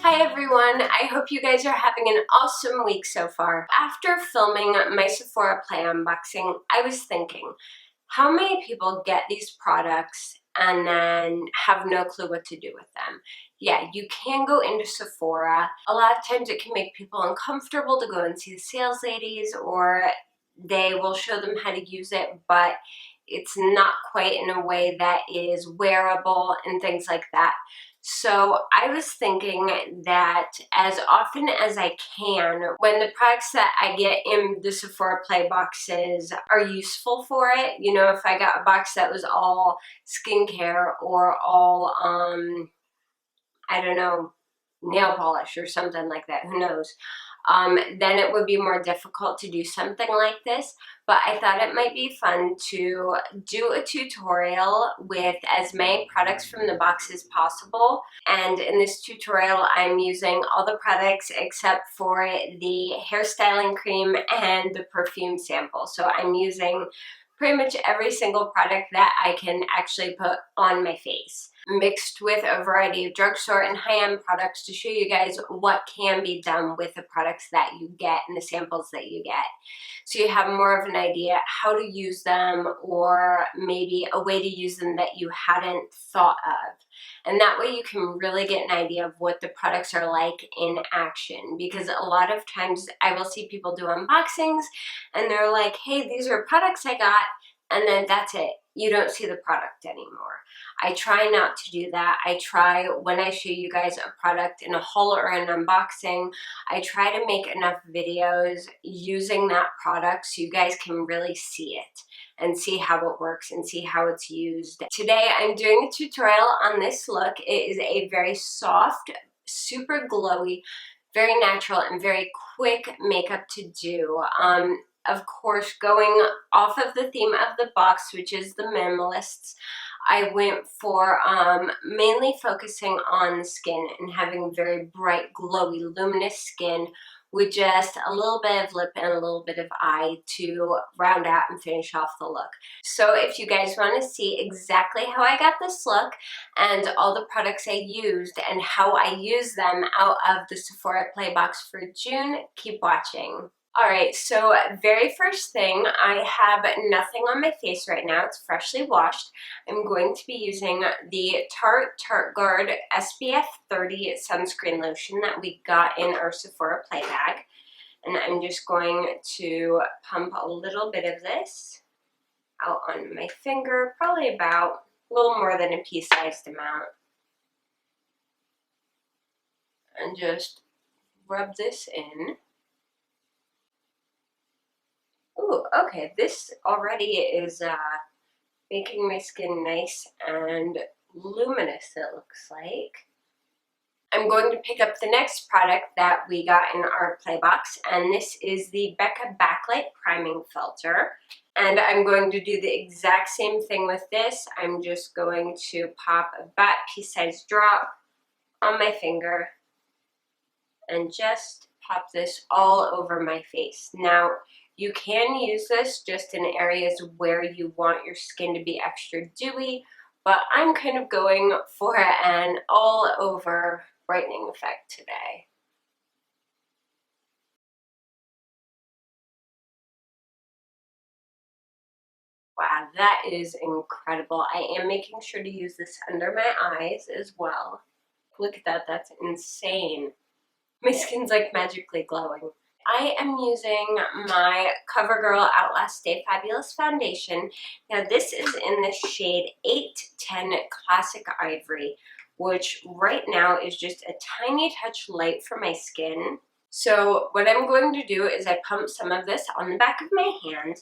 Hi everyone, I hope you guys are having an awesome week so far. After filming my Sephora Play unboxing, I was thinking, how many people get these products and then have no clue what to do with them? Yeah, you can go into Sephora. A lot of times it can make people uncomfortable to go and see the sales ladies, or they will show them how to use it, but it's not quite in a way that is wearable and things like that. So I was thinking that as often as I can, when the products that I get in the Sephora Play boxes are useful for it, you know, if I got a box that was all skincare or all, I don't know, nail polish or something like that, who knows, then it would be more difficult to do something like this. But I thought it might be fun to do a tutorial with as many products from the box as possible. And in this tutorial, I'm using all the products except for the hairstyling cream and the perfume sample. So I'm using pretty much every single product that I can actually put on my face, mixed with a variety of drugstore and high-end products to show you guys what can be done with the products that you get and the samples that you get. So you have more of an idea how to use them, or maybe a way to use them that you hadn't thought of. And that way you can really get an idea of what the products are like in action. Because a lot of times I will see people do unboxings and they're like, hey, these are products I got, and then that's it. You don't see the product anymore. I try not to do that. I try, when I show you guys a product in a haul or an unboxing, I try to make enough videos using that product so you guys can really see it and see how it works and see how it's used. Today I'm doing a tutorial on this look. It is a very soft, super glowy, very natural and very quick makeup to do. Of course, going off of the theme of the box, which is the minimalists, I went for mainly focusing on the skin and having very bright, glowy, luminous skin with just a little bit of lip and a little bit of eye to round out and finish off the look. So if you guys want to see exactly how I got this look and all the products I used and how I use them out of the Sephora Play Box for June, keep watching. Alright, so very first thing, I have nothing on my face right now. It's freshly washed. I'm going to be using the Tarte Guard SPF 30 sunscreen lotion that we got in our Sephora Play bag. And I'm just going to pump a little bit of this out on my finger, probably about a little more than a pea-sized amount. And just rub this in. Ooh, okay, this already is making my skin nice and luminous, it looks like. I'm going to pick up the next product that we got in our play box, and this is the Becca Backlight Priming Filter. And I'm going to do the exact same thing with this. I'm just going to pop about a pea-sized drop on my finger and just pop this all over my face. Now, you can use this just in areas where you want your skin to be extra dewy, but I'm kind of going for an all-over brightening effect today. Wow, that is incredible. I am making sure to use this under my eyes as well. Look at that, that's insane. My skin's like magically glowing. I am using my CoverGirl Outlast Stay Fabulous foundation. Now this is in the shade 810 Classic Ivory, which right now is just a tiny touch light for my skin. So what I'm going to do is I pump some of this on the back of my hand,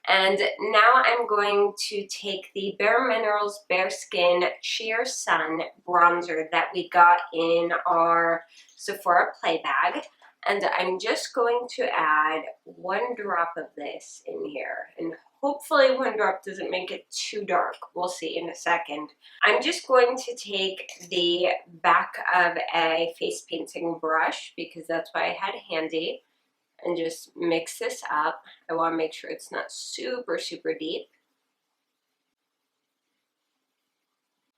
and now I'm going to take the Bare Minerals Bare Skin Sheer Sun bronzer that we got in our Sephora Play bag. And I'm just going to add one drop of this in here. And hopefully one drop doesn't make it too dark. We'll see in a second. I'm just going to take the back of a face painting brush, because that's what I had handy, and just mix this up. I want to make sure it's not super, super deep.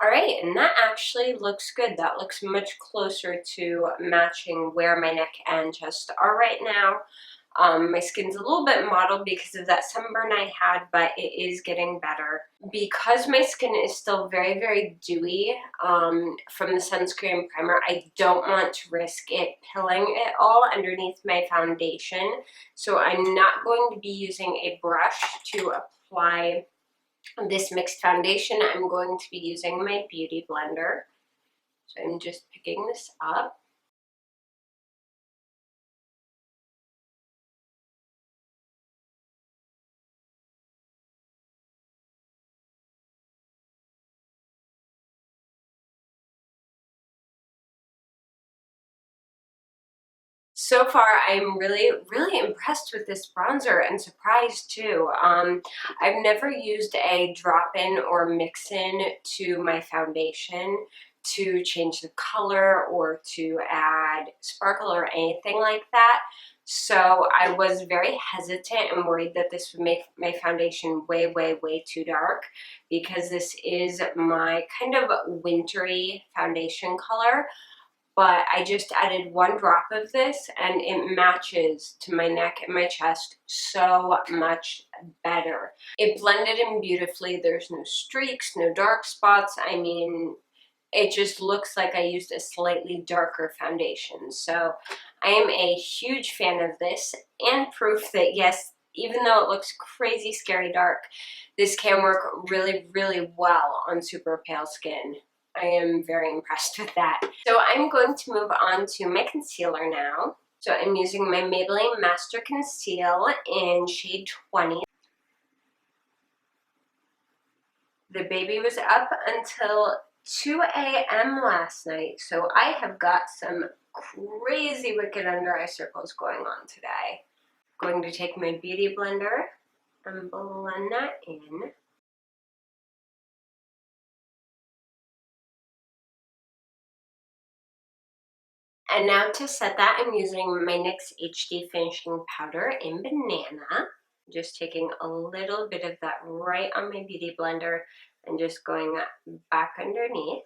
Alright, right, and that actually looks good. That looks much closer to matching where my neck and chest are right now. My skin's a little bit mottled because of that sunburn I had, but it is getting better. Because my skin is still very, very dewy from the sunscreen primer, I don't want to risk it pilling it all underneath my foundation. So I'm not going to be using a brush to apply this mixed foundation. I'm going to be using my beauty blender. So I'm just picking this up. So far, I'm really, really impressed with this bronzer and surprised too. I've never used a drop-in or mix-in to my foundation to change the color or to add sparkle or anything like that. So I was very hesitant and worried that this would make my foundation way, way, way too dark, because this is my kind of wintry foundation color. But I just added one drop of this and it matches to my neck and my chest so much better. It blended in beautifully. There's no streaks, no dark spots. I mean, it just looks like I used a slightly darker foundation. So I am a huge fan of this, and proof that yes, even though it looks crazy scary dark, this can work really, really well on super pale skin. I am very impressed with that. So I'm going to move on to my concealer now. So I'm using my Maybelline Master Conceal in shade 20. The baby was up until 2 a.m. last night, so I have got some crazy wicked under eye circles going on today. Going to take my beauty blender and blend that in. And now to set that, I'm using my NYX HD Finishing Powder in Banana. Just taking a little bit of that right on my beauty blender and just going back underneath.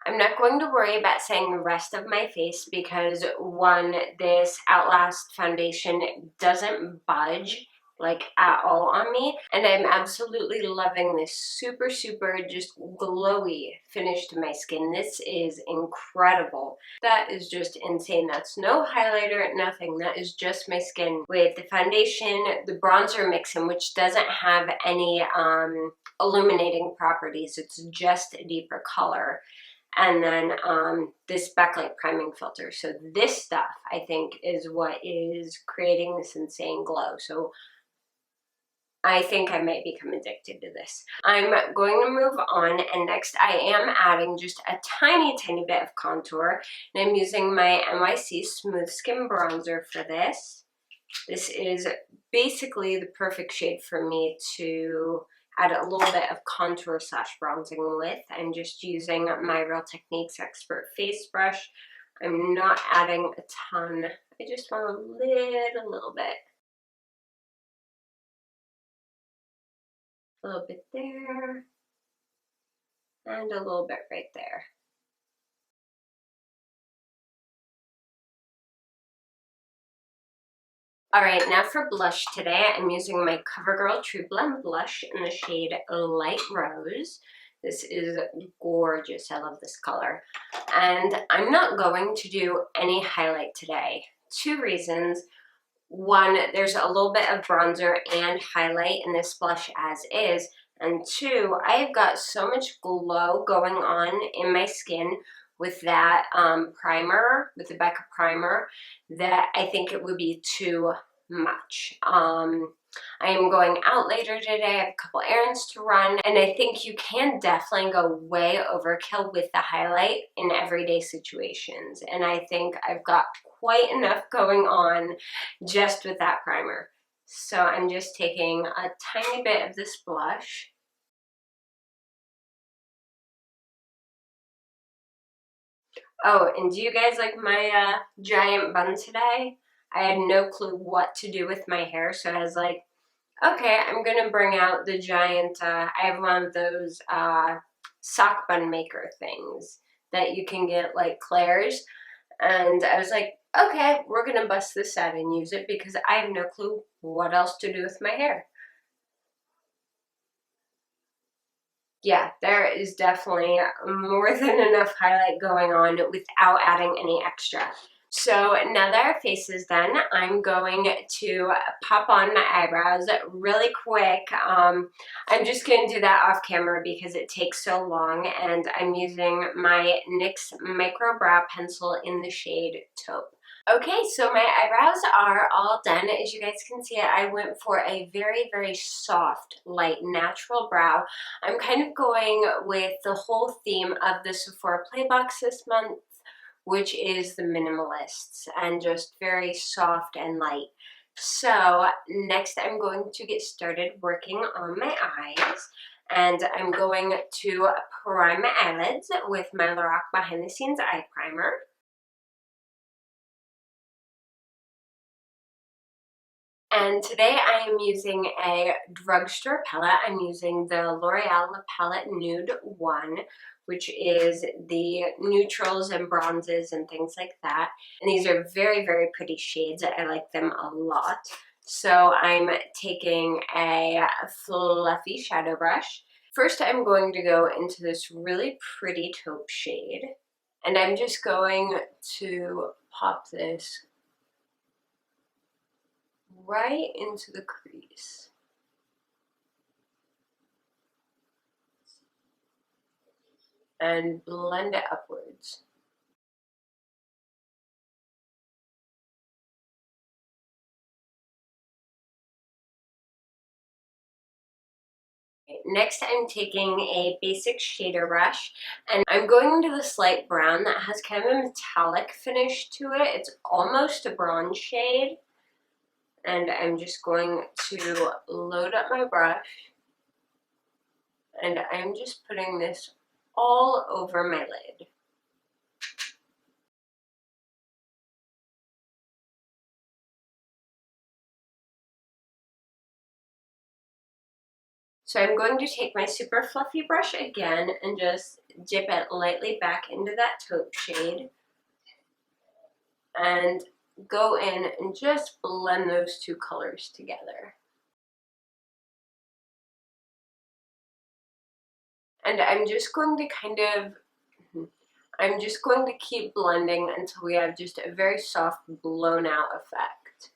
I'm not going to worry about saying the rest of my face because one, this Outlast foundation doesn't budge like at all on me, and I'm absolutely loving this super, super just glowy finish to my skin. This is incredible. That is just insane. That's no highlighter, nothing. That is just my skin with the foundation, the bronzer mix-in, which doesn't have any illuminating properties. It's just a deeper color. And then this backlight priming filter. So this stuff, I think, is what is creating this insane glow. So I think I might become addicted to this. I'm going to move on, and next I am adding just a tiny, tiny bit of contour. And I'm using my NYC Smooth Skin Bronzer for this. This is basically the perfect shade for me to add a little bit of contour / bronzing with. I'm just using my Real Techniques Expert Face Brush. I'm not adding a ton. I just want a little bit. A little bit there, and a little bit right there. Alright, now for blush today, I'm using my CoverGirl True Blend blush in the shade Light Rose. This is gorgeous. I love this color. And I'm not going to do any highlight today. Two reasons. One, there's a little bit of bronzer and highlight in this blush as is. And two, I've got so much glow going on in my skin with that primer, with the Becca primer, that I think it would be too much. I am going out later today. I have a couple errands to run, and I think you can definitely go way overkill with the highlight in everyday situations. And I think I've got quite enough going on just with that primer. So I'm just taking a tiny bit of this blush. Oh, and do you guys like my giant bun today? I had no clue what to do with my hair, so I was like, Okay, I'm gonna bring out the giant, I have one of those sock bun maker things that you can get like Claire's. And I was like, okay, we're gonna bust this out and use it because I have no clue what else to do with my hair. Yeah, there is definitely more than enough highlight going on without adding any extra. So now that our face is done, I'm going to pop on my eyebrows really quick. I'm just going to do that off camera because it takes so long, and I'm using my NYX Micro Brow Pencil in the shade Taupe. Okay, so my eyebrows are all done. As you guys can see, I went for a very, very soft, light, natural brow. I'm kind of going with the whole theme of the Sephora Play Box this month, which is the minimalists, and just very soft and light. So next I'm going to get started working on my eyes, and I'm going to prime my eyelids with my Lorac Behind the Scenes Eye Primer. And today I am using a drugstore palette. I'm using the L'Oreal La Palette Nude 1, which is the neutrals and bronzes and things like that. And these are very, very pretty shades. I like them a lot. So I'm taking a fluffy shadow brush. First, I'm going to go into this really pretty taupe shade. And I'm just going to pop this right into the crease. And blend it upwards. Next, I'm taking a basic shader brush, and I'm going into this light brown that has kind of a metallic finish to it. It's almost a bronze shade. And I'm just going to load up my brush, and I'm just putting this all over my lid. So I'm going to take my super fluffy brush again and just dip it lightly back into that taupe shade and go in and just blend those two colors together. And I'm just going to keep blending until we have just a very soft blown out effect.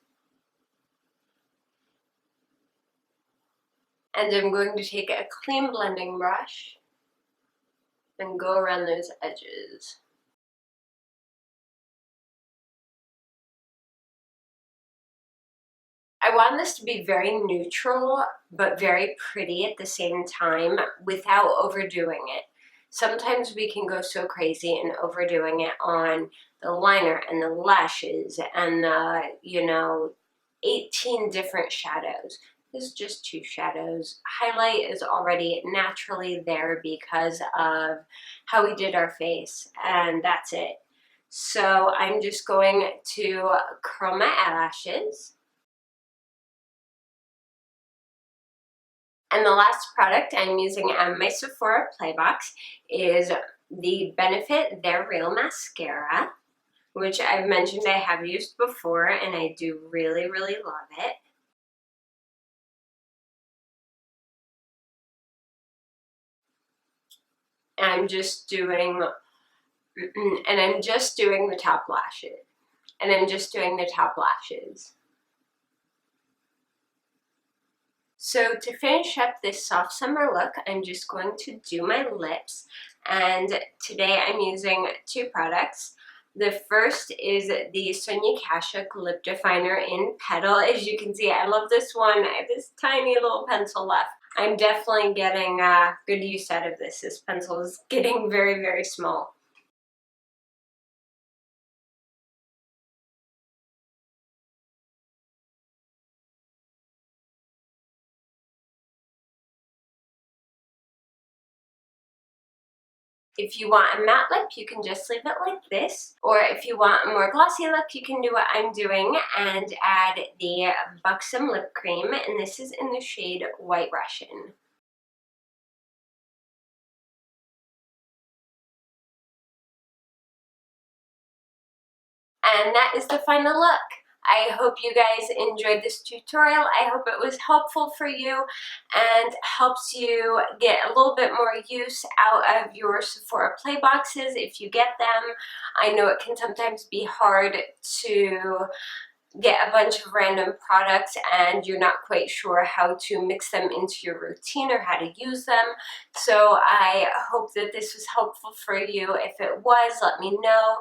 And I'm going to take a clean blending brush and go around those edges. I want this to be very neutral, but very pretty at the same time without overdoing it. Sometimes we can go so crazy in overdoing it on the liner and the lashes and the, 18 different shadows. This is just 2 shadows. Highlight is already naturally there because of how we did our face, and that's it. So I'm just going to curl my eyelashes. And the last product I'm using on my Sephora Play Box is the Benefit They're Real Mascara, which I've mentioned I have used before and I do really, really love it. And I'm just doing the top lashes. And I'm just doing the top lashes. So to finish up this soft summer look, I'm just going to do my lips. And today I'm using 2 products. The first is the Sonia Kashuk Lip Definer in Petal. As you can see, I love this one. I have this tiny little pencil left. I'm definitely getting good use out of this. This pencil is getting very, very small. If you want a matte lip, you can just leave it like this. Or if you want a more glossy look, you can do what I'm doing and add the Buxom lip cream, and this is in the shade White Russian. And that is the final look. I hope you guys enjoyed this tutorial. I hope it was helpful for you and helps you get a little bit more use out of your Sephora Play Boxes if you get them. I know it can sometimes be hard to get a bunch of random products and you're not quite sure how to mix them into your routine or how to use them. So I hope that this was helpful for you. If it was, let me know.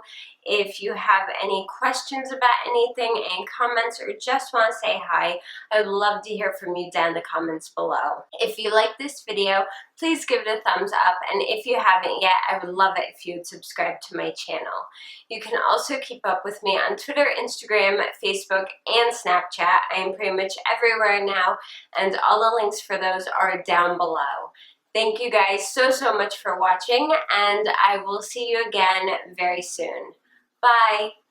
If you have any questions about anything, any comments, or just want to say hi, I would love to hear from you down in the comments below. If you like this video, please give it a thumbs up, and if you haven't yet, I would love it if you would subscribe to my channel. You can also keep up with me on Twitter, Instagram, Facebook, and Snapchat. I am pretty much everywhere now, and all the links for those are down below. Thank you guys so much for watching, and I will see you again very soon. Bye!